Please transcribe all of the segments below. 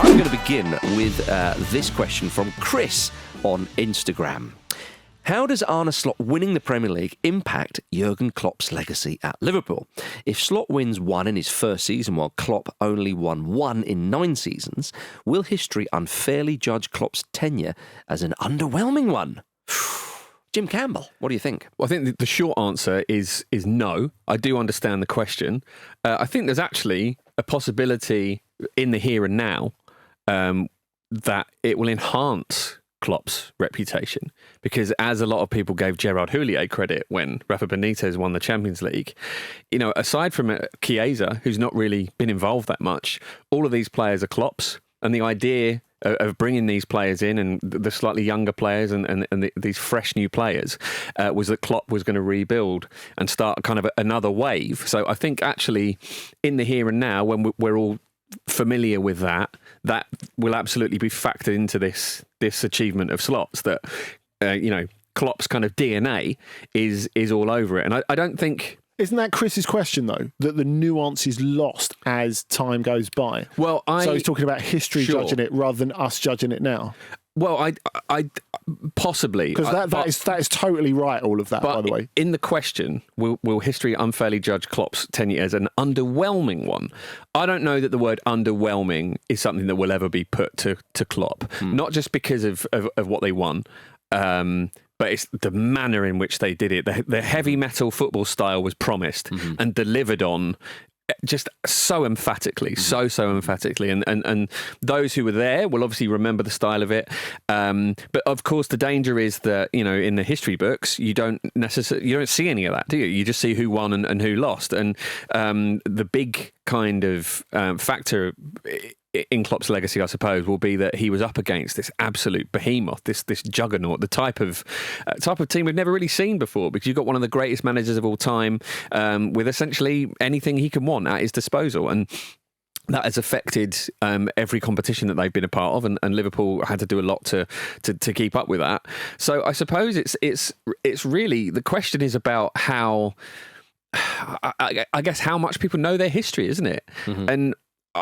I'm going to begin with this question from Chris on Instagram. How does Arne Slot winning the Premier League impact Jürgen Klopp's legacy at Liverpool? If Slot wins one in his first season while Klopp only won one in 9 seasons, will history unfairly judge Klopp's tenure as an underwhelming one? Jim Campbell, what do you think? Well, I think the short answer is no. I do understand the question. I think there's actually a possibility in the here and now that it will enhance Klopp's reputation, because as a lot of people gave Gerard Houllier credit when Rafa Benitez won the Champions League, you know, aside from Chiesa, who's not really been involved that much, all of these players are Klopp's, and the idea of bringing these players in and the slightly younger players and these fresh new players was that Klopp was going to rebuild and start kind of another wave. So I think actually in the here and now, when we're all familiar with that will absolutely be factored into this achievement of Slot's, that Klopp's kind of DNA is all over it. And I don't think... Isn't that Chris's question, though, that the nuance is lost as time goes by? Well, so he's talking about history judging it rather than us judging it now. Well, I possibly, because that is totally right. All of that, by the way. In the question, will history unfairly judge Klopp's tenure as an underwhelming one? I don't know that the word underwhelming is something that will ever be put to Klopp. Not just because of what they won. But it's the manner in which they did it. The heavy metal football style was promised and delivered on just so emphatically, so emphatically. And those who were there will obviously remember the style of it. But of course, the danger is that, you know, in the history books, you don't see any of that, do you? You just see who won and who lost. And the big kind of factor in Klopp's legacy, I suppose, will be that he was up against this absolute behemoth, this juggernaut, the type of team we've never really seen before, because you've got one of the greatest managers of all time with essentially anything he can want at his disposal. And that has affected every competition that they've been a part of, and Liverpool had to do a lot to keep up with that. So I suppose it's really, the question is about how, I guess, how much people know their history, isn't it? And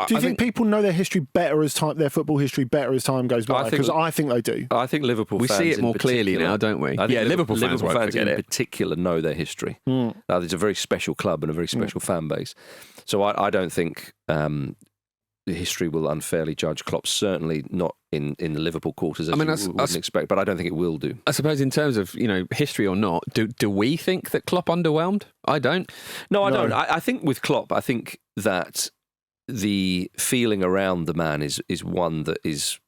do you think people know their history better their football history better as time goes by? Because I think they do. I think Liverpool fans... We see it more clearly now, don't we? Yeah, Liverpool fans in particular know their history. It's a very special club and a very special fan base. So I don't think the history will unfairly judge Klopp, certainly not in the Liverpool quarters, as you wouldn't expect, but I don't think it will do. I suppose in terms of, you know, history or not, do we think that Klopp underwhelmed? I don't. No, I don't. I think with Klopp, I think that the feeling around the man is one that is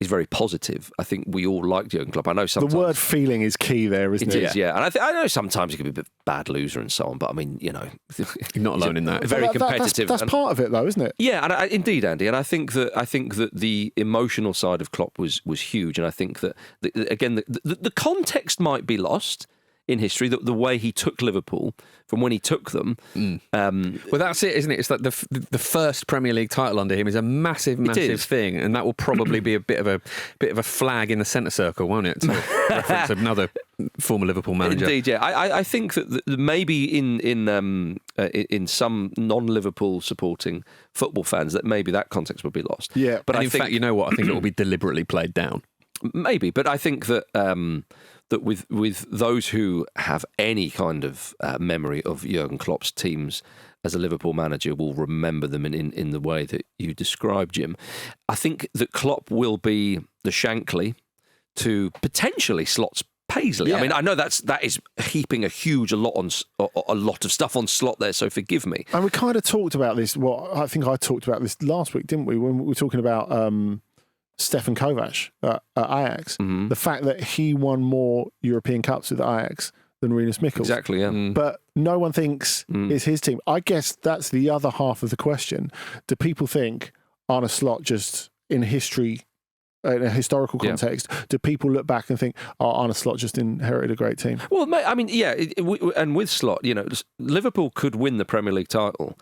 very positive. I think we all like Jürgen Klopp. I know sometimes the word feeling is key there, isn't it? It is, yeah. And I know sometimes he can be a bit bad loser and so on, but I mean, you know, you're not alone in that. Very competitive. That's part of it, though, isn't it? Yeah, and indeed, Andy. And I think that the emotional side of Klopp was huge, and I think that the context might be lost in history, the way he took Liverpool from when he took them. Well, that's it, isn't it? It's like the first Premier League title under him is a massive thing, and that will probably be a bit of a flag in the centre circle, won't it? To reference another former Liverpool manager. Indeed, yeah. I think that maybe in some non-Liverpool supporting football fans, that maybe that context will be lost. Yeah, but in fact, you know what? I think it will be deliberately played down. Maybe, but I think that that with those who have any kind of memory of Jürgen Klopp's teams as a Liverpool manager will remember them in the way that you described, Jim. I think that Klopp will be the Shankly to potentially Slot's Paisley. Yeah. I mean, I know that is heaping a lot of stuff on Slot there, so forgive me. And we kind of talked about this. Well, I think I talked about this last week, didn't we? When we were talking about Stefan Kovac at Ajax, the fact that he won more European Cups with Ajax than Rinus Michels. Exactly, yeah. But no one thinks it's his team. I guess that's the other half of the question. Do people think Arne Slot just in history, in a historical context, do people look back and think, Arne Slot just inherited a great team? Well, I mean, yeah, and with Slot, you know, Liverpool could win the Premier League title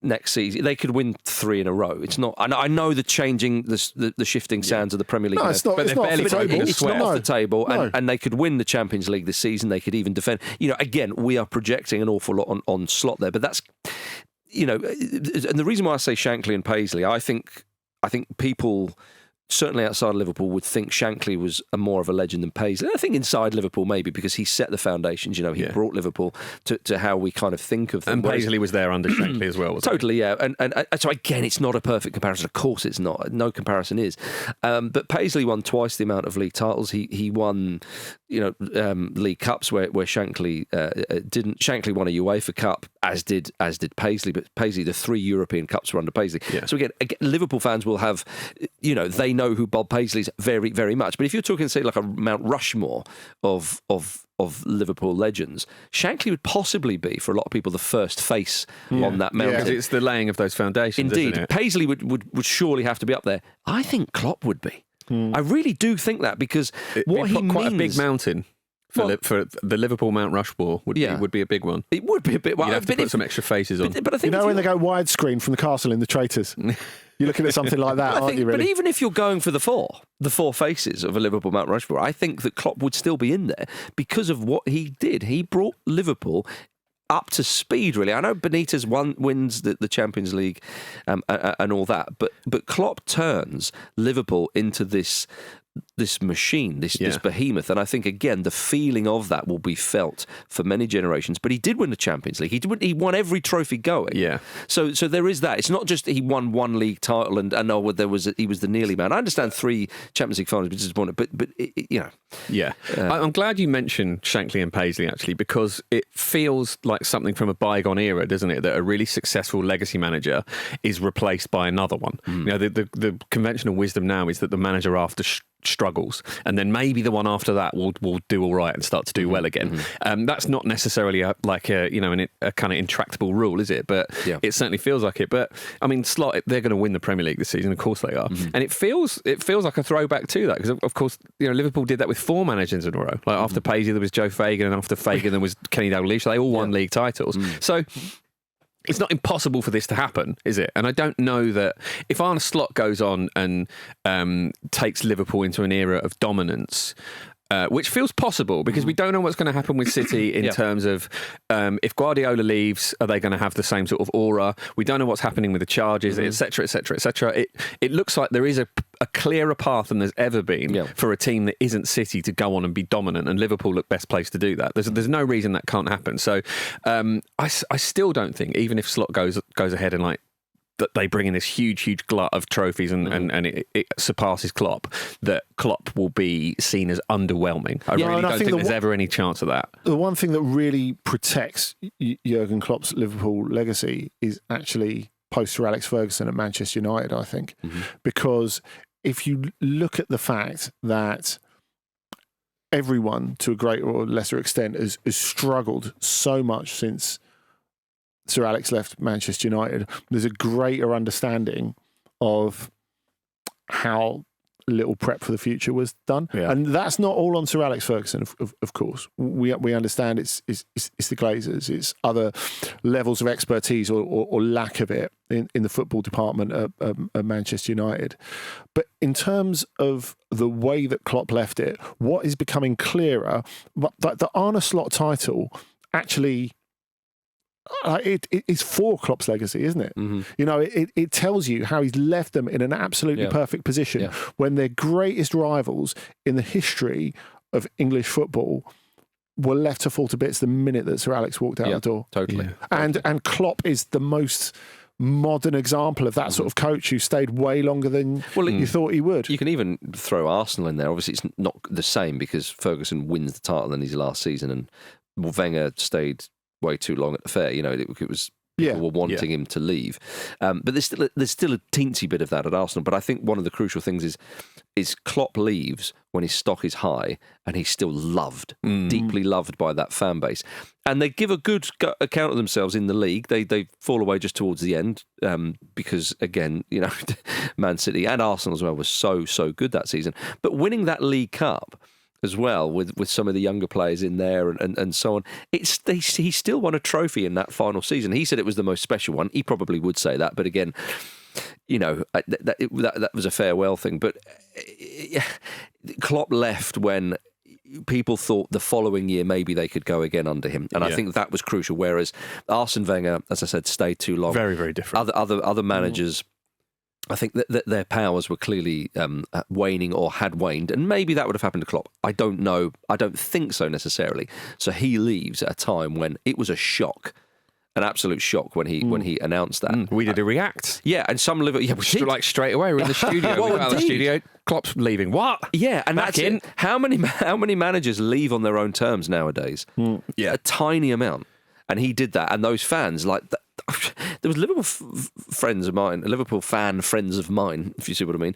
next season. They could win 3 in a row. It's not. I know the changing, the shifting sands of the Premier League. No, it's not. But it's not off the table, and they could win the Champions League this season. They could even defend. You know, again, we are projecting an awful lot on Slot there, but that's, you know, and the reason why I say Shankly and Paisley, I think I think people, certainly outside Liverpool, would think Shankly was more of a legend than Paisley. I think inside Liverpool maybe because he set the foundations. He brought Liverpool to how we kind of think of them. And Paisley was there under Shankly as well. Totally, yeah. And so again, it's not a perfect comparison. Of course, it's not. No comparison is. But Paisley won twice the amount of league titles. He won, League Cups where Shankly didn't. Shankly won a UEFA Cup, as did Paisley. But Paisley, the 3 European Cups were under Paisley. Yeah. So again, Liverpool fans will have, they know who Bob Paisley is very, very much. But if you're talking, say, like a Mount Rushmore of Liverpool legends, Shankly would possibly be, for a lot of people, the first face on that mountain. Because it's the laying of those foundations. Indeed, isn't it? Paisley would surely have to be up there. I think Klopp would be. I really do think that, because what he means, quite a big mountain. For the Liverpool Mount Rushmore would be a big one. It would be a bit. Well, you'd have to put some extra faces on. But I think when they go widescreen from the castle in The Traitors, you're looking at something like that, aren't you? Really? But even if you're going for the four faces of a Liverpool Mount Rushmore, I think that Klopp would still be in there because of what he did. He brought Liverpool up to speed, really. I know Benitez wins the Champions League and all that, but Klopp turns Liverpool into this machine, this behemoth. And I think, again, the feeling of that will be felt for many generations. But he did win the Champions League. He won every trophy going. Yeah. So there is that. It's not just that he won one league title and he was the nearly man. I understand 3 Champions League finals, but disappointed. But Yeah. I'm glad you mentioned Shankly and Paisley, actually, because it feels like something from a bygone era, doesn't it? That a really successful legacy manager is replaced by another one. The conventional wisdom now is that the manager after struggles, and then maybe the one after that will do all right and start to do well again. That's not necessarily a kind of intractable rule, is it? But it certainly feels like it. But I mean, Slot, they're going to win the Premier League this season, of course they are, and it feels like a throwback to that, because of course Liverpool did that with 4 managers in a row. Like after Paisley there was Joe Fagan, and after Fagan there was Kenny Dalglish. They all won league titles. So it's not impossible for this to happen, is it? And I don't know that if Arne Slot goes on and takes Liverpool into an era of dominance, which feels possible, because we don't know what's going to happen with City in terms of if Guardiola leaves, are they going to have the same sort of aura? We don't know what's happening with the charges, etc., etc., etc. It looks like there is a clearer path than there's ever been for a team that isn't City to go on and be dominant, and Liverpool look best placed to do that. There's no reason that can't happen. So I still don't think, even if Slot goes ahead and that they bring in this huge glut of trophies and it surpasses Klopp, that Klopp will be seen as underwhelming. I really don't think there's ever any chance of that. The one thing that really protects Jürgen Klopp's Liverpool legacy is actually post Sir Alex Ferguson at Manchester United, I think. Because if you look at the fact that everyone, to a greater or lesser extent, has struggled so much since Sir Alex left Manchester United, there's a greater understanding of how little prep for the future was done. And that's not all on Sir Alex Ferguson, of course. We understand it's the Glazers, it's other levels of expertise or lack of it in the football department at Manchester United. But in terms of the way that Klopp left it, what is becoming clearer, that the Arne Slot title actually... it's for Klopp's legacy, isn't it? It tells you how he's left them in an absolutely perfect position when their greatest rivals in the history of English football were left to fall to bits the minute that Sir Alex walked out the door. Totally. And Klopp is the most modern example of that sort of coach who stayed way longer than you thought he would. You can even throw Arsenal in there. Obviously, it's not the same because Ferguson wins the title in his last season, and Wenger stayed way too long at the fair. It was people were wanting him to leave, but there's still a teensy bit of that at Arsenal. But I think one of the crucial things is Klopp leaves when his stock is high, and he's still loved, deeply loved by that fan base, and they give a good account of themselves in the league. They fall away just towards the end because again, Man City and Arsenal as well was so good that season. But winning that League Cup as well, with some of the younger players in there and so on. He still won a trophy in that final season. He said it was the most special one. He probably would say that, but again, that was a farewell thing. But Klopp left when people thought the following year maybe they could go again under him, and I think that was crucial. Whereas Arsene Wenger, as I said, stayed too long. Very, very different. Other managers I think that their powers were clearly waning or had waned, and maybe that would have happened to Klopp. I don't know. I don't think so necessarily. So he leaves at a time when it was a shock, an absolute shock when he announced that. We did a react. Yeah, and some Liverpool, like straight away. We're in the studio. Well, we got out of the indeed. studio. Klopp's leaving. What? Yeah, and Back that's in. it. How many managers leave on their own terms nowadays? Yeah. A tiny amount. And he did that, and those fans there was Liverpool friends of mine, Liverpool fan friends of mine, if you see what I mean,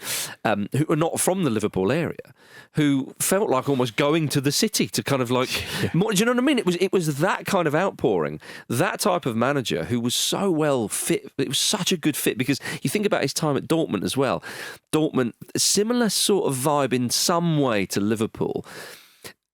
who are not from the Liverpool area, who felt like almost going to the city to kind of like, more, do you know what I mean? It was that kind of outpouring, that type of manager who was so well fit. It was such a good fit because you think about his time at Dortmund as well. Dortmund, similar sort of vibe in some way to Liverpool,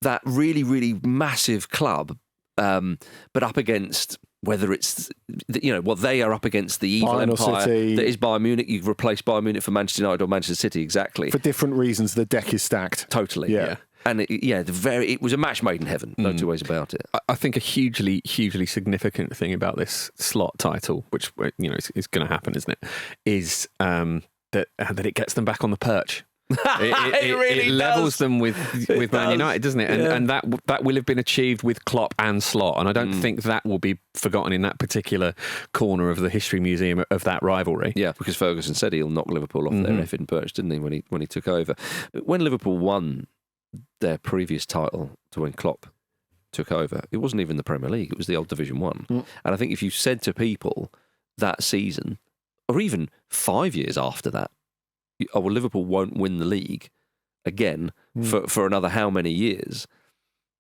that really, really massive club. But up against, whether it's, they are up against the evil Bayern empire City. that is Bayern Munich. You've replaced Bayern Munich for Manchester United or Manchester City, exactly. For different reasons, the deck is stacked. Totally, Yeah. And it was a match made in heaven, no two ways about it. I think a hugely, hugely significant thing about this Slot title, which is going to happen, isn't it? Is that it gets them back on the perch. It really levels does. them with Man United, doesn't it? And that will have been achieved with Klopp and Slot, and I don't think that will be forgotten in that particular corner of the history museum of that rivalry. Yeah, because Ferguson said he'll knock Liverpool off their effing perch, didn't he, when he took over? When Liverpool won their previous title to when Klopp took over, it wasn't even the Premier League, it was the old Division 1. And I think if you said to people that season, or even 5 years after that, well, Liverpool won't win the league again for another how many years,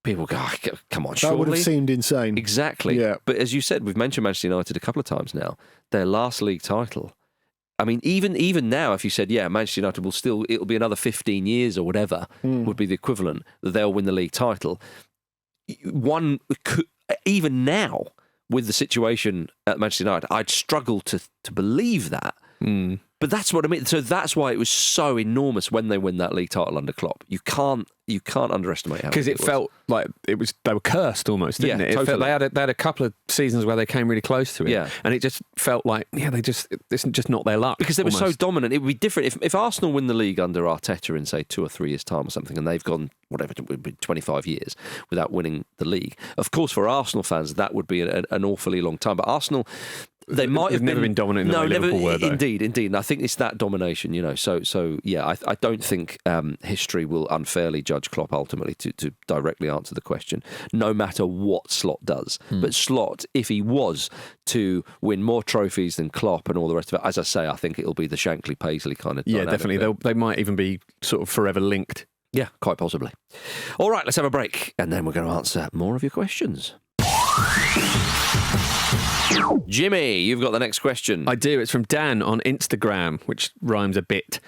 people go, come on, surely. That would have seemed insane. Exactly. Yeah. But as you said, we've mentioned Manchester United a couple of times now, their last league title. I mean, even now, if you said, Manchester United it'll be another 15 years or whatever, would be the equivalent, that they'll win the league title. One could, even now, with the situation at Manchester United, I'd struggle to believe that. But that's what I mean. So that's why it was so enormous when they win that league title under Klopp. You can't underestimate how, because it felt like they were cursed almost, didn't Yeah, it? It totally. felt they had a couple of seasons where they came really close to it, Yeah. and it just felt like it's just not their luck because they were so almost. dominant. It would be different if Arsenal win the league under Arteta in say 2 or 3 years' time or something, and they've gone 25 years without winning the league. Of course, for Arsenal fans, that would be an awfully long time. But Arsenal, they might have never been dominant in the way Liverpool were, though. Indeed. And I think it's that domination, So I don't think history will unfairly judge Klopp ultimately to directly answer the question, no matter what Slot does. But Slot, if he was to win more trophies than Klopp and all the rest of it, as I say, I think it'll be the Shankly-Paisley kind of dynamic. Definitely. They might even be sort of forever linked. Yeah, quite possibly. All right, let's have a break, and then we're going to answer more of your questions. Jimmy, you've got the next question. I do. It's from Dan on Instagram, which rhymes a bit.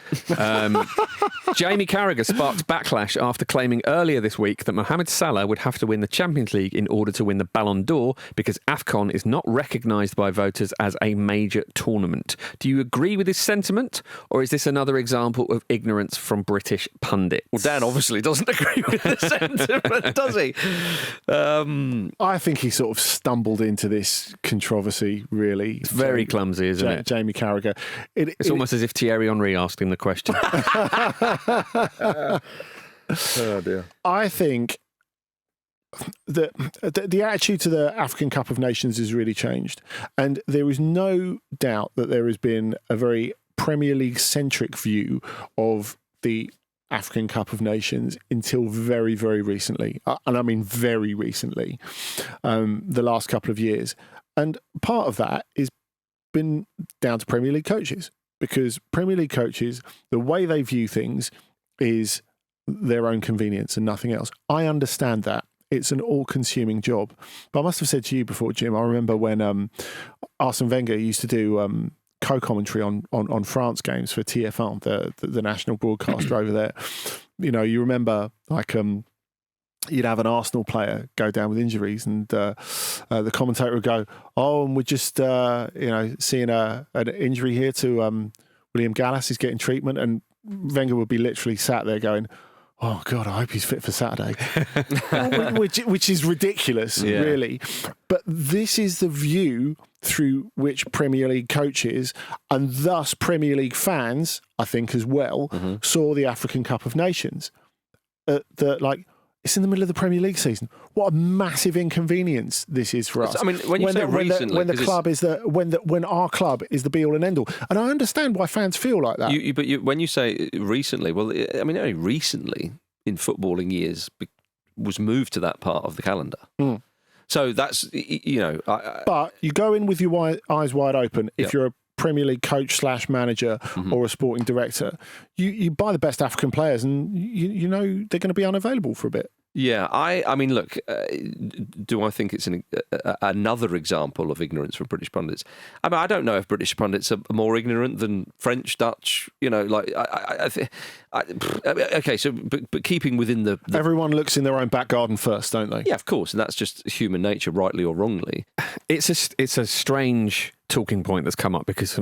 Jamie Carragher sparked backlash after claiming earlier this week that Mohamed Salah would have to win the Champions League in order to win the Ballon d'Or because AFCON is not recognised by voters as a major tournament. Do you agree with this sentiment, or is this another example of ignorance from British pundits? Well, Dan obviously doesn't agree with the sentiment, does he? I think he sort of stumbled into this controversy, really. It's very clumsy, isn't it? Jamie Carragher. It's almost as if Thierry Henry asked him the question. Oh, dear. I think that the attitude to the African Cup of Nations has really changed. And there is no doubt that there has been a very Premier League-centric view of the African Cup of Nations until very, very recently. And I mean very recently, the last couple of years. And part of that has been down to Premier League coaches, because Premier League coaches, the way they view things is their own convenience and nothing else. I understand that. It's an all-consuming job. But I must have said to you before, Jim, I remember when Arsene Wenger used to do co-commentary on France games for TF1, the national broadcaster over there. You remember like you'd have an Arsenal player go down with injuries, and the commentator would go, and we're just seeing an injury here to William Gallas. He's getting treatment, and Wenger would be literally sat there going, oh God, I hope he's fit for Saturday, which is ridiculous, really. But this is the view through which Premier League coaches and thus Premier League fans, I think as well, saw the African Cup of Nations. It's in the middle of the Premier League season. What a massive inconvenience this is for us. I mean, when you say recently, when our club is the be all and end all, and I understand why fans feel like that. But when you say recently, well, I mean, only recently in footballing years was moved to that part of the calendar. So that's but you go in with your eyes wide open if you're a Premier League coach / manager or a sporting director. You buy the best African players, and you know they're going to be unavailable for a bit. Yeah, I mean, look, do I think it's another example of ignorance from British pundits? I mean, I don't know if British pundits are more ignorant than French, Dutch, okay, so, but keeping within the... Everyone looks in their own back garden first, don't they? Yeah, of course, and that's just human nature, rightly or wrongly. It's a strange talking point that's come up because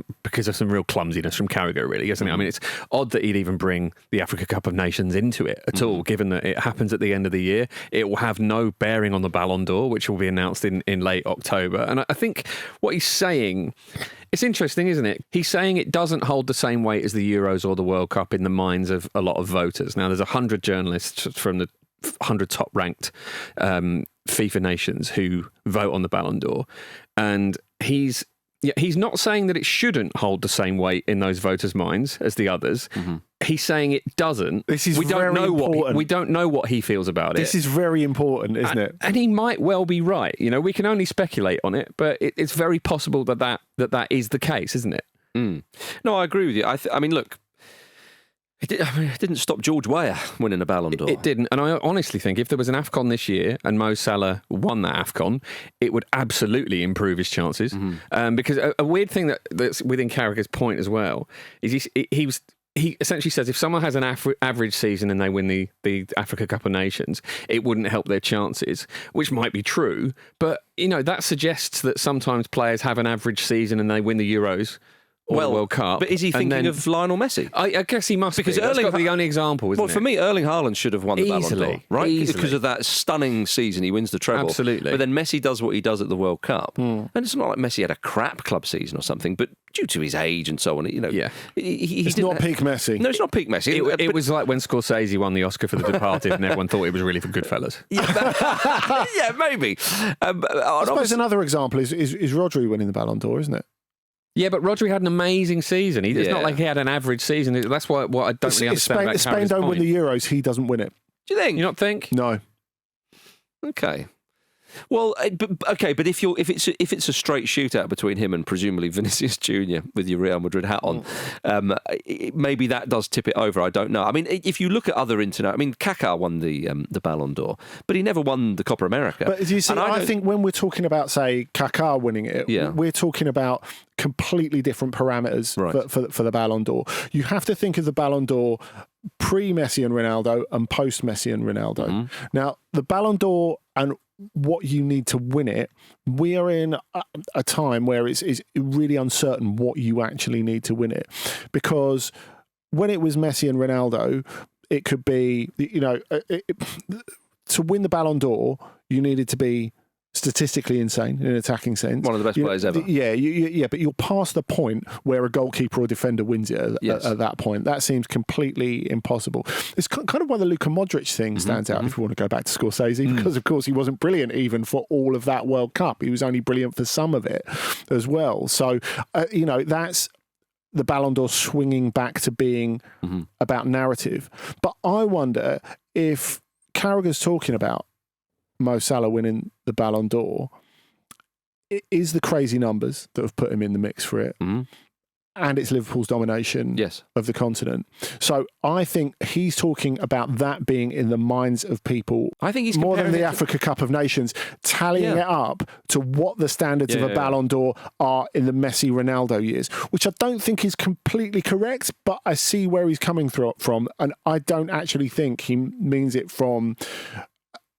of some real clumsiness from Carragher, really, isn't it? I mean, it's odd that he'd even bring the Africa Cup of Nations into it at all, given that it happens at the end of the year. It will have no bearing on the Ballon d'Or, which will be announced in late October. And I think what he's saying... It's interesting, isn't it? He's saying it doesn't hold the same weight as the Euros or the World Cup in the minds of a lot of voters. Now, there's 100 journalists from the 100 top-ranked FIFA nations who vote on the Ballon d'Or. And he's not saying that it shouldn't hold the same weight in those voters' minds as the others. He's saying it doesn't. This is important. We don't know what he feels about it. This is very important, isn't it? And he might well be right. We can only speculate on it, but it's very possible that is the case, isn't it? No, I agree with you. I mean, look, it didn't stop George Weah winning a Ballon d'Or. It didn't. And I honestly think if there was an AFCON this year and Mo Salah won that AFCON, it would absolutely improve his chances. Because a weird thing that's within Carragher's point as well is he essentially says if someone has an average season and they win the Africa Cup of Nations, it wouldn't help their chances, which might be true. But, that suggests that sometimes players have an average season and they win the Euros or the World Cup. But is he thinking of Lionel Messi? I guess he must because be. That's got to be the only example, isn't it? Well, for me, Erling Haaland should have won the Ballon d'Or, right? Because of that stunning season. He wins the treble. Absolutely. But then Messi does what he does at the World Cup. And it's not like Messi had a crap club season or something, but due to his age and so on, it's not peak Messi. No, it's not peak Messi. It was like when Scorsese won the Oscar for The Departed and everyone thought it was really for Goodfellas. Yeah, maybe. I suppose another example is Rodri winning the Ballon d'Or, isn't it? Yeah, but Rodri had an amazing season. It's not like he had an average season. That's what I don't really understand about Carragher's Spain don't win the Euros, he doesn't win it. Do you think? You not think? No. Okay. Well, but if it's a straight shootout between him and presumably Vinicius Junior with your Real Madrid hat on, maybe that does tip it over. I don't know. I mean, if you look at other Kaká won the Ballon d'Or, but he never won the Copa America. But you see, I think when we're talking about, say, Kaká winning it, we're talking about completely different parameters for the Ballon d'Or. You have to think of the Ballon d'Or pre-Messi and Ronaldo and post-Messi and Ronaldo. Now, the Ballon d'Or and what you need to win it, we are in a time where it's really uncertain what you actually need to win it. Because when it was Messi and Ronaldo, it could be, to win the Ballon d'Or, you needed to be statistically insane in an attacking sense. One of the best players ever. Yeah, but you're past the point where a goalkeeper or defender wins it at that point. That seems completely impossible. It's kind of why the Luka Modric thing stands out, if you want to go back to Scorsese, because, of course, he wasn't brilliant even for all of that World Cup. He was only brilliant for some of it as well. So, that's the Ballon d'Or swinging back to being about narrative. But I wonder if Carragher's talking about Mo Salah winning the Ballon d'Or, it is the crazy numbers that have put him in the mix for it. And it's Liverpool's domination of the continent. So I think he's talking about that being in the minds of people. I think he's more than the Africa Cup of Nations, tallying it up to what the standards of a Ballon d'Or are in the Messi Ronaldo years, which I don't think is completely correct, but I see where he's coming from, and I don't actually think he means it from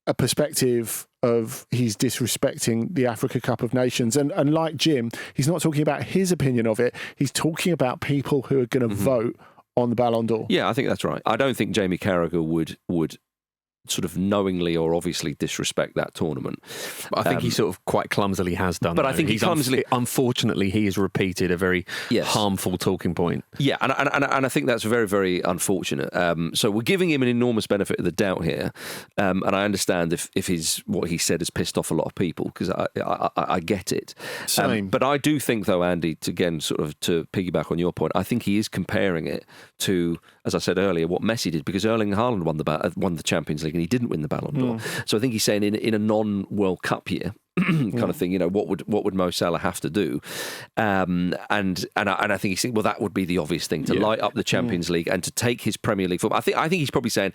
a perspective of he's disrespecting the Africa Cup of Nations. And like Jim, he's not talking about his opinion of it. He's talking about people who are going to vote on the Ballon d'Or. Yeah, I think that's right. I don't think Jamie Carragher would sort of knowingly or obviously disrespect that tournament. But I think he sort of quite clumsily has done. But I think he clumsily, unfortunately, he has repeated a very harmful talking point. Yeah, and I think that's very, very unfortunate. So we're giving him an enormous benefit of the doubt here, and I understand if what he said has pissed off a lot of people, because I get it. Same. But I do think, though, Andy, to piggyback on your point, I think he is comparing it to, as I said earlier, what Messi did, because Erling Haaland won the Champions League and he didn't win the Ballon d'Or. So I think he's saying in a non-World Cup year, kind of thing, what would Mo Salah have to do? And I think he's saying, well, that would be the obvious thing, to light up the Champions League and to take his Premier League form. I think he's probably saying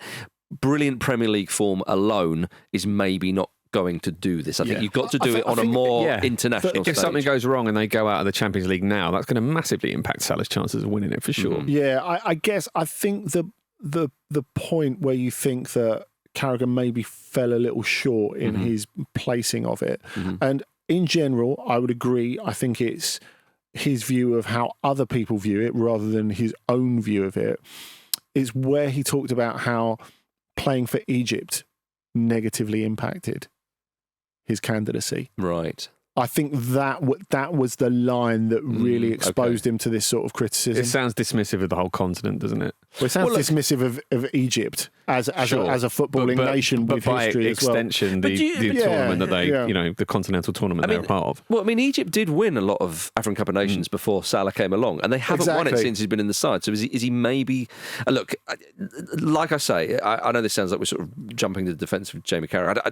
brilliant Premier League form alone is maybe not going to do this. I think you've got to do it on a more international stage. If something goes wrong and they go out of the Champions League now, that's going to massively impact Salah's chances of winning it for sure. Yeah, I think the point where you think that Carragher maybe fell a little short in his placing of it. And in general, I would agree. I think it's his view of how other people view it rather than his own view of it. Is where he talked about how playing for Egypt negatively impacted his candidacy. Right. I think that was the line that really exposed him to this sort of criticism. It sounds dismissive of the whole continent, doesn't it? Well, it sounds dismissive of Egypt as a footballing nation with history as well. By extension, the tournament that they, the continental tournament they're a part of. Well, I mean, Egypt did win a lot of African Cup of Nations before Salah came along, and they haven't won it since he's been in the side. So is he maybe? Look, like I say, I know this sounds like we're sort of jumping to the defence of Jamie Carragher.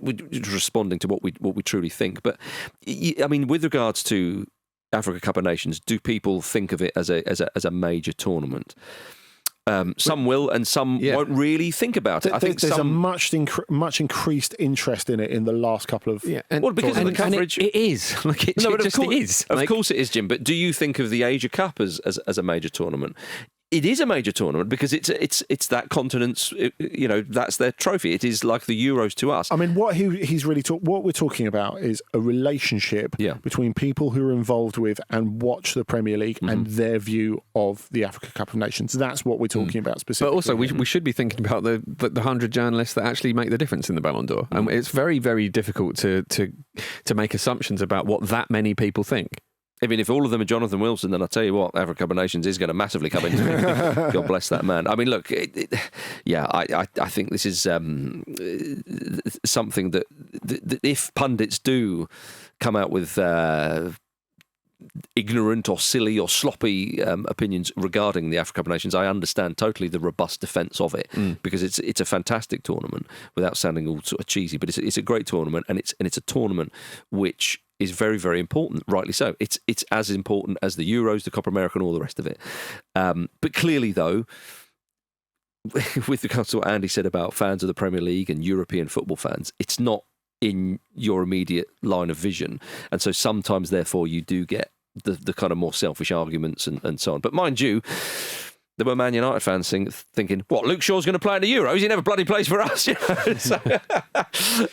We're responding to what we truly think, but I mean, with regards to Africa Cup of Nations, do people think of it as a major tournament? Some will, and some won't really think about it. I think there's a much increased interest in it in the last couple of because of the coverage. It is Of course it is, Jim. But do you think of the Asia Cup as a major tournament? It is a major tournament because it's that continent's, that's their trophy. It is like the Euros to us. I mean, what we're talking about is a relationship between people who are involved with and watch the Premier League and their view of the Africa Cup of Nations. That's what we're talking about specifically. But also, we should be thinking about the 100 journalists that actually make the difference in the Ballon d'Or. And it's very, very difficult to make assumptions about what that many people think. I mean, if all of them are Jonathan Wilson, then I'll tell you what, Africa Cup of Nations is going to massively come into it. God bless that man. I mean, look, I think this is something that if pundits do come out with ignorant or silly or sloppy opinions regarding the Africa Cup of Nations, I understand totally the robust defence of it because it's a fantastic tournament without sounding all sort of cheesy, but it's a great tournament and it's a tournament which is very, very important, rightly so. It's as important as the Euros, the Copa America and all the rest of it. But clearly, though, with regards to what Andy said about fans of the Premier League and European football fans, it's not in your immediate line of vision. And so sometimes, therefore, you do get the kind of more selfish arguments and so on. But mind you, there were Man United fans thinking, what, Luke Shaw's going to play in the Euros? He never bloody plays for us. So,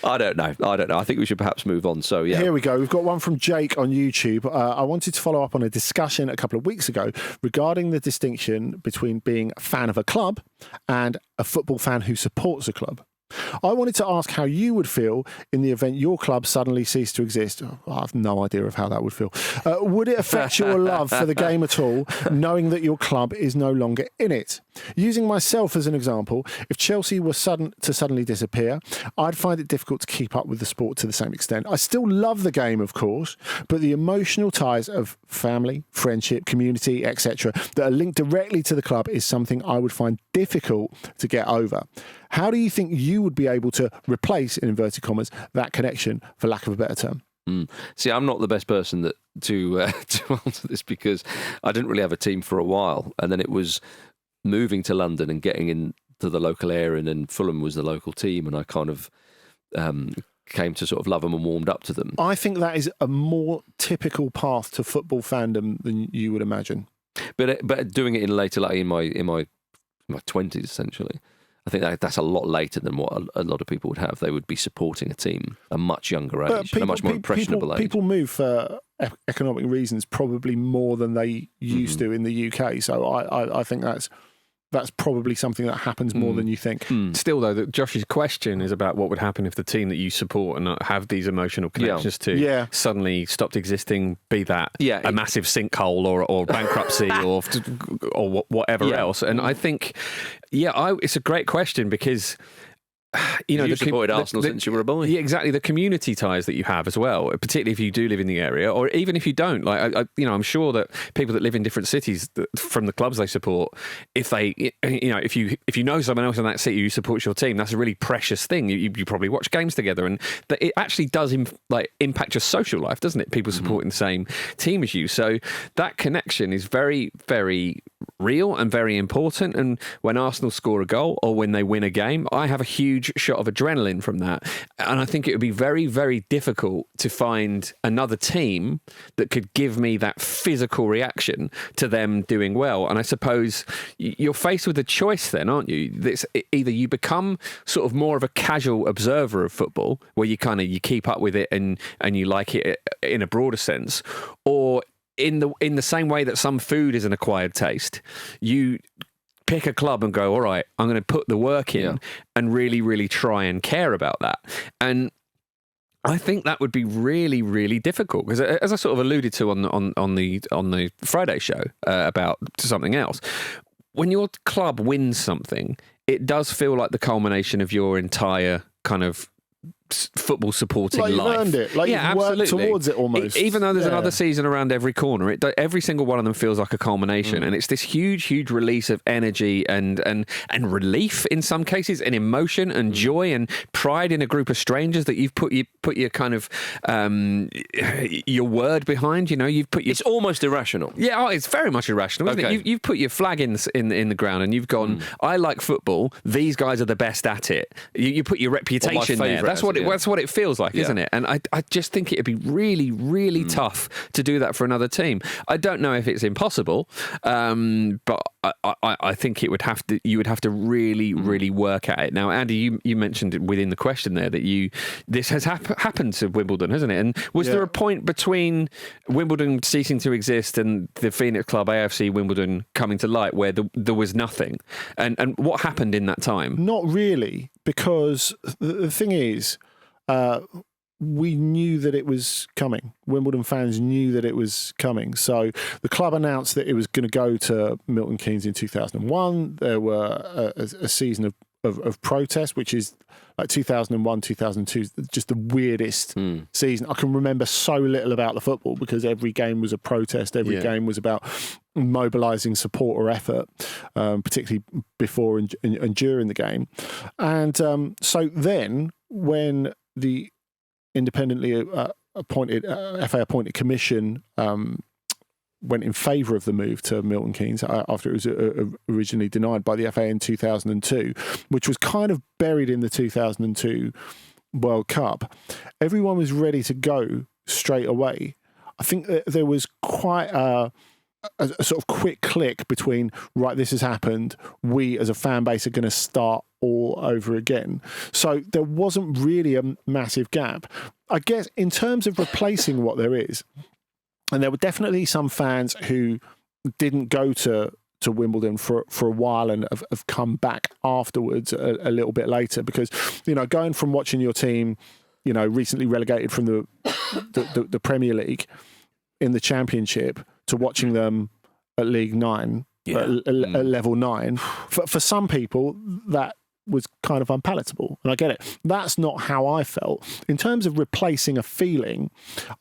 I don't know. I think we should perhaps move on. So, yeah. Here we go. We've got one from Jake on YouTube. I wanted to follow up on a discussion a couple of weeks ago regarding the distinction between being a fan of a club and a football fan who supports a club. I wanted to ask how you would feel in the event your club suddenly ceased to exist. I have no idea of how that would feel. Would it affect your love for the game at all, knowing that your club is no longer in it? Using myself as an example, if Chelsea were to suddenly disappear, I'd find it difficult to keep up with the sport to the same extent. I still love the game, of course, but the emotional ties of family, friendship, community, etc., that are linked directly to the club is something I would find difficult to get over. How do you think you would be able to replace, in inverted commas, that connection, for lack of a better term? See, I'm not the best person to answer this because I didn't really have a team for a while, and then it was moving to London and getting into the local area, and then Fulham was the local team, and I kind of came to sort of love them and warmed up to them. I think that is a more typical path to football fandom than you would imagine. But doing it in later, like in my 20s, essentially. I think that's a lot later than what a lot of people would have. They would be supporting a team at a much younger age, a much more impressionable age. People move for economic reasons probably more than they used to in the UK. So I think that's that's probably something that happens more than you think. Still, though, Josh's question is about what would happen if the team that you support and have these emotional connections to suddenly stopped existing, be that a massive sinkhole or bankruptcy or whatever else. And I think, it's a great question because... You've supported Arsenal since you were a boy. Yeah, exactly. The community ties that you have as well, particularly if you do live in the area, or even if you don't. Like, I'm sure that people that live in different cities from the clubs they support, if you know someone else in that city who supports your team, that's a really precious thing. You probably watch games together, and that it actually does impact your social life, doesn't it? People supporting the same team as you. So that connection is very, very real and very important. And when Arsenal score a goal or when they win a game, I have a huge shot of adrenaline from that. And I think it would be very, very difficult to find another team that could give me that physical reaction to them doing well. And I suppose you're faced with a choice then, aren't you? It's either you become sort of more of a casual observer of football, where you keep up with it and you like it in a broader sense, or in the same way that some food is an acquired taste, you pick a club and go, all right, I'm going to put the work in and really, really try and care about that. And I think that would be really, really difficult because, as I sort of alluded to on the Friday show about something else, when your club wins something, it does feel like the culmination of your entire kind of football supporting life. You've earned it. You've worked towards it almost. Even though there's another season around every corner, every single one of them feels like a culmination, and it's this huge, huge release of energy and relief in some cases, and emotion and joy and pride in a group of strangers that you've put your kind of your word behind. You've put your. It's almost irrational. Yeah, it's very much irrational, isn't it? You've put your flag in the ground, and you've gone. I like football. These guys are the best at it. You put your reputation there. That's what it feels like, isn't it? And I just think it'd be really, really tough to do that for another team. I don't know if it's impossible, but I think you would have to really, really work at it. Now, Andy, you mentioned it within the question there that this has happened to Wimbledon, hasn't it? And was there a point between Wimbledon ceasing to exist and the Phoenix Club AFC Wimbledon coming to light where there was nothing? And what happened in that time? Not really, because the thing is, we knew that it was coming. Wimbledon fans knew that it was coming. So the club announced that it was going to go to Milton Keynes in 2001. There were a season of protest, which is like 2001, 2002, just the weirdest season. I can remember so little about the football because every game was a protest. Every game was about mobilising support or effort, particularly before and during the game. And so then when the independently appointed FA appointed commission went in favour of the move to Milton Keynes after it was originally denied by the FA in 2002, which was kind of buried in the 2002 World Cup. Everyone was ready to go straight away. I think that there was quite a sort of quick click between, right, this has happened, we as a fan base are going to start all over again. So there wasn't really a massive gap. I guess in terms of replacing what there is, and there were definitely some fans who didn't go to Wimbledon for a while and have come back afterwards a little bit later because, going from watching your team, recently relegated from the Premier League in the Championship to watching them at League 9, at level 9, for some people that was kind of unpalatable, and I get it. That's not how I felt. In terms of replacing a feeling,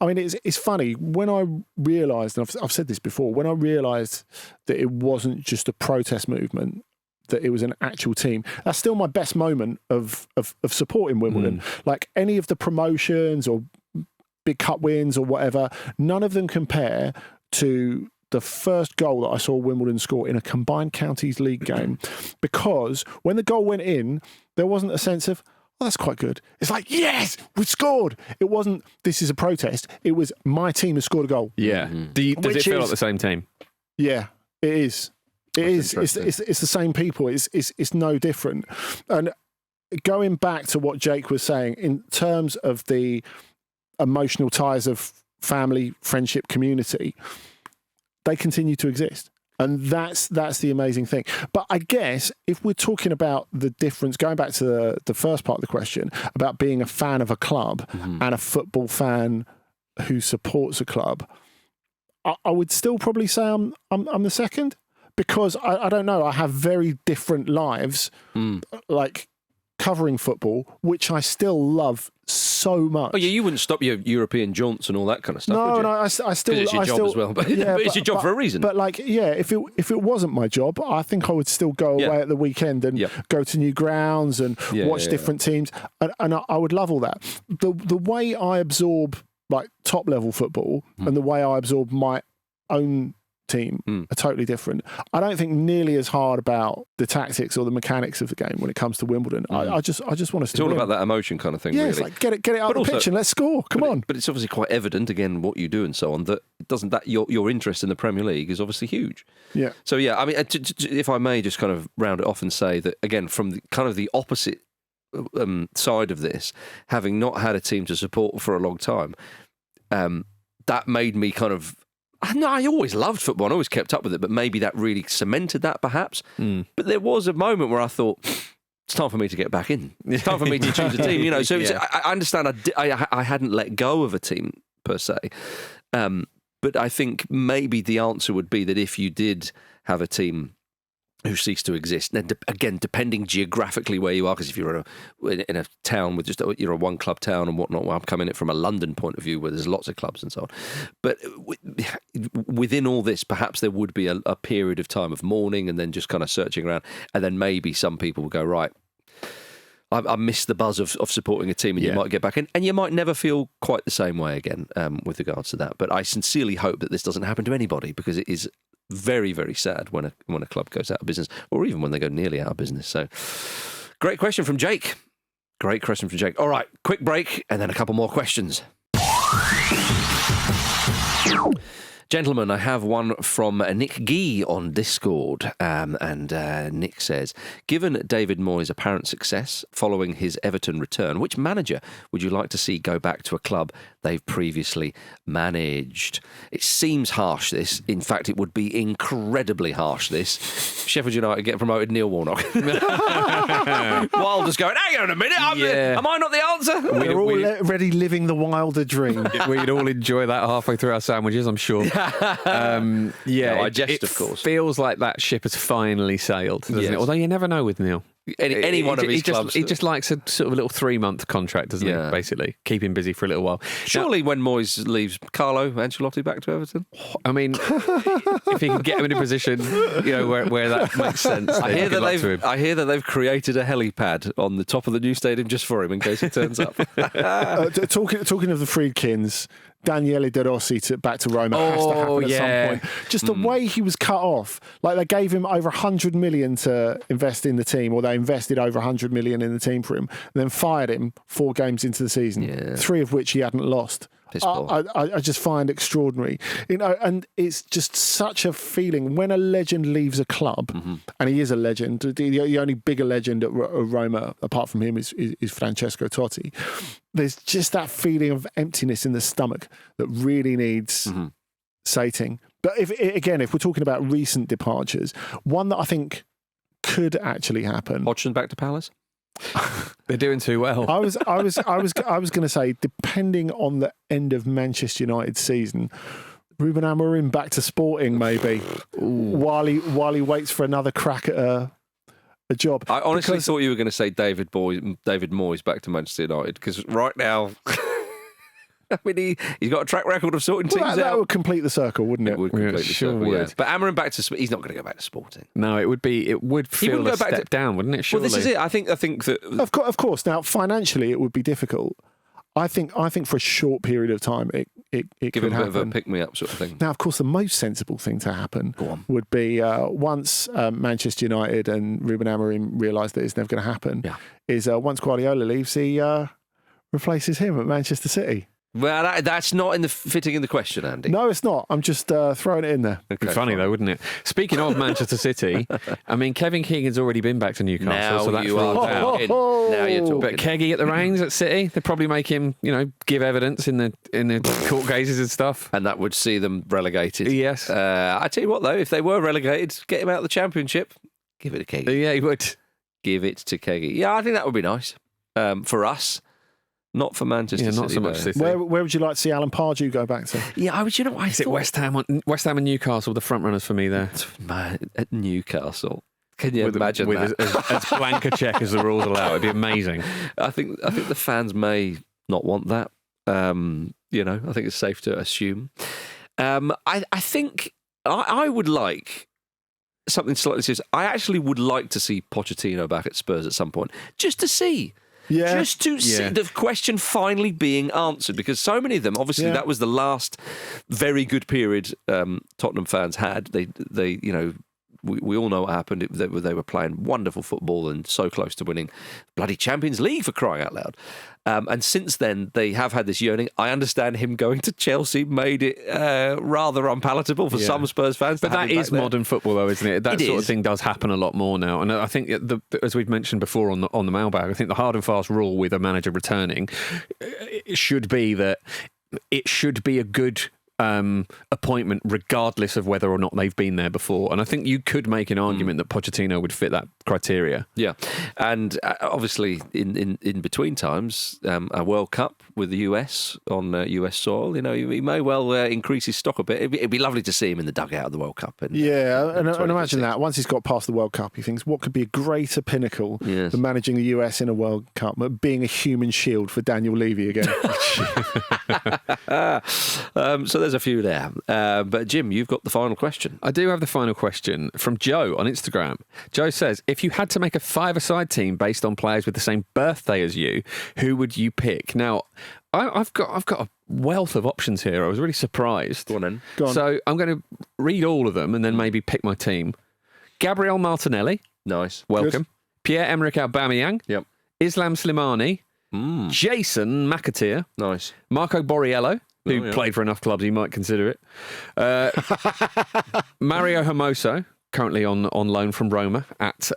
I mean, it's funny, when I realised, and I've said this before, when I realised that it wasn't just a protest movement, that it was an actual team, that's still my best moment of supporting Wimbledon. Like any of the promotions or big cup wins or whatever, none of them compare to the first goal that I saw Wimbledon score in a combined counties league game, because when the goal went in, there wasn't a sense of, oh, that's quite good. It's like, yes, we scored. It wasn't, this is a protest. It was, my team has scored a goal. Yeah. Does it feel like the same team? Yeah, it is. It is. It's the same people. It's no different. And going back to what Jake was saying, in terms of the emotional ties of family, friendship, community, they continue to exist. And that's the amazing thing. But I guess if we're talking about the difference, going back to the first part of the question about being a fan of a club and a football fan who supports a club, I would still probably say I'm the second, because I don't know, I have very different lives, like covering football, which I still love so much. Oh yeah, you wouldn't stop your European jaunts and all that kind of stuff. No, would you? no, I still. It's your job as well, but, yeah, but it's your job for a reason. But like, yeah, if it wasn't my job, I think I would still go away at the weekend and go to new grounds and watch different teams, and I would love all that. The way I absorb like top level football and the way I absorb my own team are totally different. I don't think nearly as hard about the tactics or the mechanics of the game when it comes to Wimbledon. I just want to. It's all about that emotion kind of thing. Yeah, really. it's like get it out of the pitch and let's score. Come on. But it's obviously quite evident again what you do and so on that your interest in the Premier League is obviously huge. Yeah. So yeah, I mean, if I may just kind of round it off and say that again from the opposite side of this, having not had a team to support for a long time, that made me kind of. No, I always loved football and always kept up with it, but maybe that really cemented that perhaps. But there was a moment where I thought, it's time for me to get back in. It's time for me to choose a team, you know. So I understand I hadn't let go of a team per se. But I think maybe the answer would be that if you did have a team who ceased to exist, then again, depending geographically where you are, because if you're in a town with you're a one club town and whatnot, well, I'm coming at it from a London point of view where there's lots of clubs and so on. But within all this, perhaps there would be a period of time of mourning and then just kind of searching around, and then maybe some people will go, right, I missed the buzz of supporting a team, and you might get back in, and you might never feel quite the same way again with regards to that. But I sincerely hope that this doesn't happen to anybody, because it is very, very sad when a club goes out of business, or even when they go nearly out of business. So, great question from Jake. All right, quick break, and then a couple more questions. Gentlemen, I have one from Nick Gee on Discord, and Nick says, given David Moyes' apparent success following his Everton return, which manager would you like to see go back to a club they've previously managed? It seems harsh, this. In fact, it would be incredibly harsh, this. Sheffield United get promoted, Neil Warnock. Wilder's going, hang on a minute, am I not the answer? We're already living the Wilder dream. We'd all enjoy that halfway through our sandwiches, I'm sure. No, I jest, of course. It feels like that ship has finally sailed, doesn't it? Although you never know with Neil. Any one of his clubs. He just likes a sort of a little 3-month contract, doesn't he? Basically, keep him busy for a little while. Surely when Moyes leaves, Carlo Ancelotti back to Everton? I mean, if he can get him in a position, where that makes sense. I hear that they've created a helipad on the top of the new stadium just for him in case he turns up. Talking of the Friedkins, Daniele De Rossi back to Roma has to happen at some point. Just the way he was cut off. Like, they gave him over 100 million to invest in the team, or they invested over 100 million in the team for him, and then fired him 4 games into the season, 3 of which he hadn't lost. I just find extraordinary, and it's just such a feeling when a legend leaves a club, and he is a legend. The only bigger legend at Roma, apart from him, is Francesco Totti. There's just that feeling of emptiness in the stomach that really needs sating. But if we're talking about recent departures, one that I think could actually happen. Hodgson back to Palace. They're doing too well. I was going to say, depending on the end of Manchester United's season, Ruben Amorim back to Sporting maybe, while he waits for another crack at a job. I honestly thought you were going to say David Moyes back to Manchester United, because right now, I mean, he's got a track record of sorting teams out. That would complete the circle, wouldn't it? It would complete the circle, would. yeah. But Amorim back to he's not going to go back to Sporting. No, it would feel a step down, wouldn't it? Surely. Well, this is it. I think that of course. Now, financially, it would be difficult. I think for a short period of time, it give could him a happen. bit of a pick-me-up sort of thing. Now, of course, the most sensible thing to happen would be once Manchester United and Ruben Amorim realise that it's never going to happen, is once Guardiola leaves, he replaces him at Manchester City. Well, that's not fitting in the question, Andy. No, it's not. I'm just throwing it in there. It'd be funny, though, wouldn't it? Speaking of Manchester City, I mean, Kevin Keegan's already been back to Newcastle, Now so that's you are ruled out. talking. Now you're talking. But Keggy at the reins at City, they probably make him, give evidence in the court cases and stuff. And that would see them relegated. Yes. I tell you what, though, if they were relegated, get him out of the Championship. Give it to Keggy. Yeah, he would. Give it to Keggy. Yeah, I think that would be nice for us. Not for Manchester City. Not so much City. Where would you like to see Alan Pardew go back to? Yeah, I Is it West Ham and Newcastle, the front runners for me there? Man, at Newcastle. Can you imagine with that? as blank a check as the rules allow, it'd be amazing. I think the fans may not want that. I think it's safe to assume. I think I would like something slightly serious. I actually would like to see Pochettino back at Spurs at some point, just to see. Yeah. Just to see the question finally being answered, because so many of them, obviously, that was the last very good period Tottenham fans had. They we all know what happened. They were playing wonderful football and so close to winning bloody Champions League, for crying out loud. And since then, they have had this yearning. I understand him going to Chelsea made it rather unpalatable for some Spurs fans. But that is modern football, though, isn't it? That sort of thing does happen a lot more now. And I think, as we've mentioned before on the mailbag, I think the hard and fast rule with a manager returning it should be that it should be a good appointment regardless of whether or not they've been there before. And I think you could make an argument that Pochettino would fit that criteria. Yeah. And obviously in between times, a World Cup with the US on US soil, he may well increase his stock a bit. It'd be lovely to see him in the dugout of the World Cup. And imagine that once he's got past the World Cup, he thinks, what could be a greater pinnacle than managing the US in a World Cup, being a human shield for Daniel Levy again. So there's a few there. But Jim, you've got the final question. I do have the final question from Joe on Instagram. Joe says, if you had to make a five-a-side team based on players with the same birthday as you, who would you pick? Now, I've got a wealth of options here. I was really surprised. Go on then. So I'm going to read all of them and then maybe pick my team. Gabriel Martinelli. Nice. Welcome. Good. Pierre-Emerick Aubameyang. Yep. Islam Slimani. Jason McAteer. Nice. Marco Borriello, who played for enough clubs, he might consider it. Mario Hermoso, currently on loan from Roma at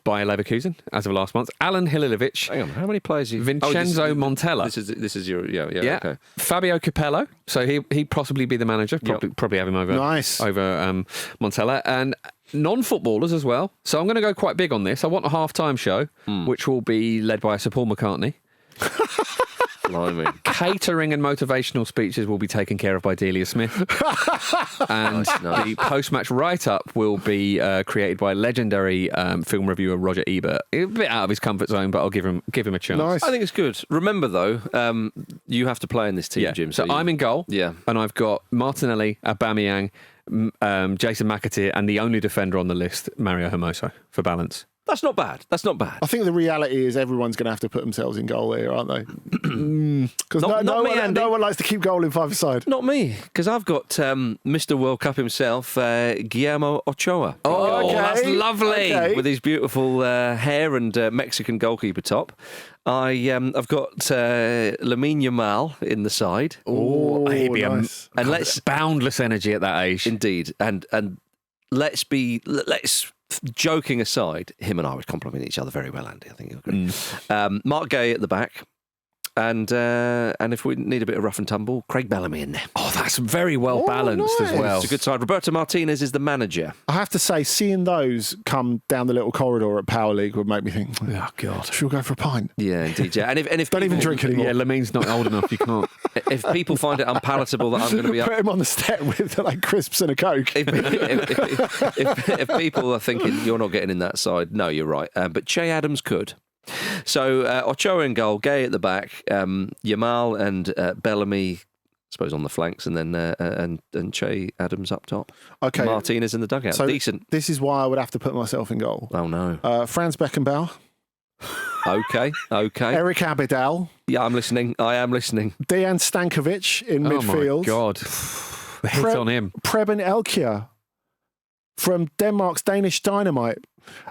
Bayer Leverkusen as of last month. Alan Halilovic. Hang on, how many players? Vincenzo Montella. This is your okay. Fabio Capello. So he'd possibly be the manager. Probably have him over Montella. And non-footballers as well. So I'm going to go quite big on this. I want a half-time show, which will be led by Sir Paul McCartney. Blimey. Catering and motivational speeches will be taken care of by Delia Smith. And the post-match write-up will be created by legendary film reviewer Roger Ebert. A bit out of his comfort zone, but I'll give him a chance. Nice. I think it's good. Remember, though, you have to play in this team, Jim. So I'm in goal. Yeah. And I've got Martinelli, Aubameyang, Jason McAteer, and the only defender on the list, Mario Hermoso, for balance. That's not bad. I think the reality is everyone's going to have to put themselves in goal here, aren't they? Because no one likes to keep goal in five-a-side. Not me, because I've got Mr. World Cup himself, Guillermo Ochoa. Oh, okay. That's lovely. Okay. With his beautiful hair and Mexican goalkeeper top. I've got Lamine Yamal in the side. Oh, he'd be nice. And let's boundless energy at that age. Indeed. And let's joking aside, him and I would complement each other very well, Andy. I think you'll agree. Mark Gay at the back. And if we need a bit of rough and tumble, Craig Bellamy in there. Oh, that's very well balanced as well. It's a good side. Roberto Martinez is the manager. I have to say, seeing those come down the little corridor at Power League would make me think, oh, God, should we go for a pint? Yeah, indeed. Yeah. And if don't even drink anymore. Yeah, Lamine's not old enough. You can't. If people find it unpalatable that I'm going to be put him on the step with like crisps and a Coke. If people are thinking you're not getting in that side, no, you're right. But Che Adams could. So Ochoa in goal, Gay at the back, Yamal and Bellamy, I suppose, on the flanks, and then and Che Adams up top. Okay, Martinez in the dugout. So decent. This is why I would have to put myself in goal. Oh no, Franz Beckenbauer. Okay. Eric Abidal. Yeah, I'm listening. I am listening. Dejan Stankovic in midfield. Oh my God, the hit on him. Preben Elkia. from Denmark's Danish Dynamite.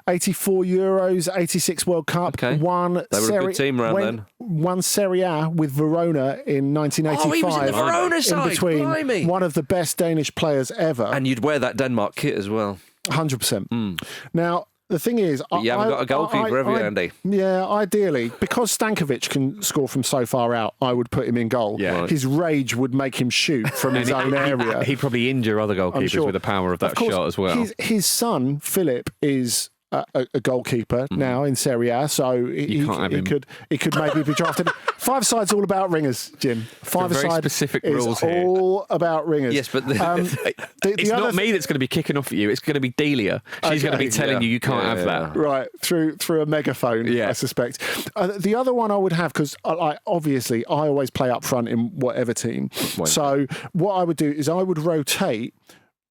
84 Euros, 86 World Cup. Okay. Won They were a good team around then. Won Serie A with Verona in 1985. Oh, he was in the Verona side. In between, Blimey. one of the best Danish players ever. And you'd wear that Denmark kit as well. 100%. Now, the thing is... But you haven't got a goalkeeper, have you, Andy? Yeah, ideally. Because Stankovic can score from so far out, I would put him in goal. Yeah. Right. His rage would make him shoot from his own area. He'd probably injure other goalkeepers with the power of that shot as well. His son, Philip, is... a goalkeeper now in Serie A, so he could maybe be drafted. Five-side's all about ringers, Jim. Five-a-side specific is rules here. all about ringers. Yes, but it's not me that's going to be kicking off at you. It's going to be Delia. She's going to be telling you can't have that. Right, through a megaphone, I suspect. The other one I would have, because obviously I always play up front in whatever team. So what I would do is I would rotate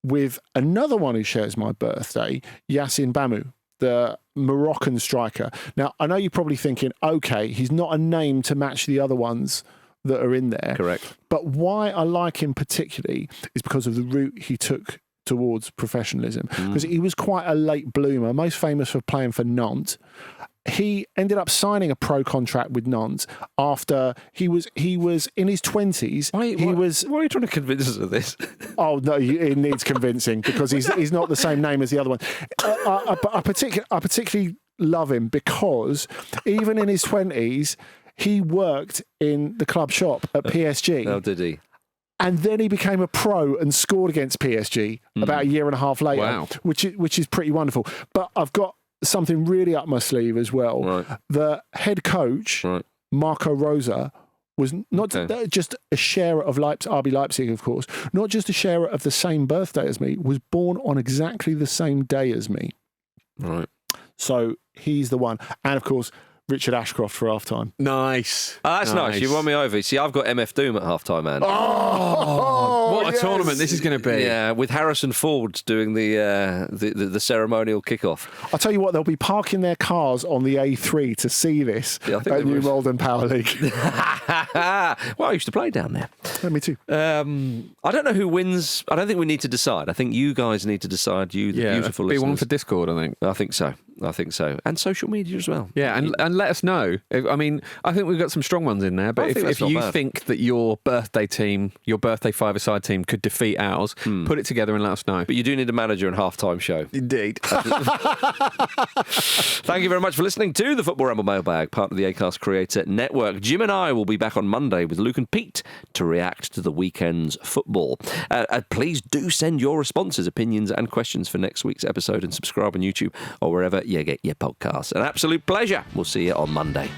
with another one who shares my birthday, Yacine Bamou, the Moroccan striker. Now, I know you're probably thinking, okay, he's not a name to match the other ones that are in there. Correct. But why I like him particularly is because of the route he took towards professionalism. Because he was quite a late bloomer, most famous for playing for Nantes. He ended up signing a pro contract with Nantes after he was in his 20s. Why are you trying to convince us of this? Oh no, it needs convincing because he's not the same name as the other one. I particularly love him because even in his 20s, he worked in the club shop at PSG. Oh, did he? And then he became a pro and scored against PSG about a year and a half later, wow. which is pretty wonderful. But I've got something really up my sleeve as well. Right. The head coach, Right. Marco Rosa, was not just a sharer of RB Leipzig, of course, not just a sharer of the same birthday as me, was born on exactly the same day as me. Right. So he's the one. And of course, Richard Ashcroft for half-time. Nice. Oh, that's nice. You won me over. See, I've got MF Doom at half-time, man. What a tournament this is going to be. Yeah, with Harrison Ford doing the ceremonial kickoff. I'll tell you what, they'll be parking their cars on the A3 to see this at New Malden Power League. Well, I used to play down there. Yeah, me too. I don't know who wins. I don't think we need to decide. I think you guys need to decide. You, the beautiful be listeners. one for Discord, I think. I think so. And social media as well. Yeah, and let us know. I mean, I think we've got some strong ones in there, but if you think that your birthday team, your birthday five-a-side team could defeat ours, put it together and let us know. But you do need a manager and half-time show. Indeed. Thank you very much for listening to the Football Ramble Mailbag, part of the Acast Creator Network. Jim and I will be back on Monday with Luke and Pete to react to the weekend's football. Please do send your responses, opinions and questions for next week's episode and subscribe on YouTube or wherever you get your podcasts. An absolute pleasure. We'll see you on Monday.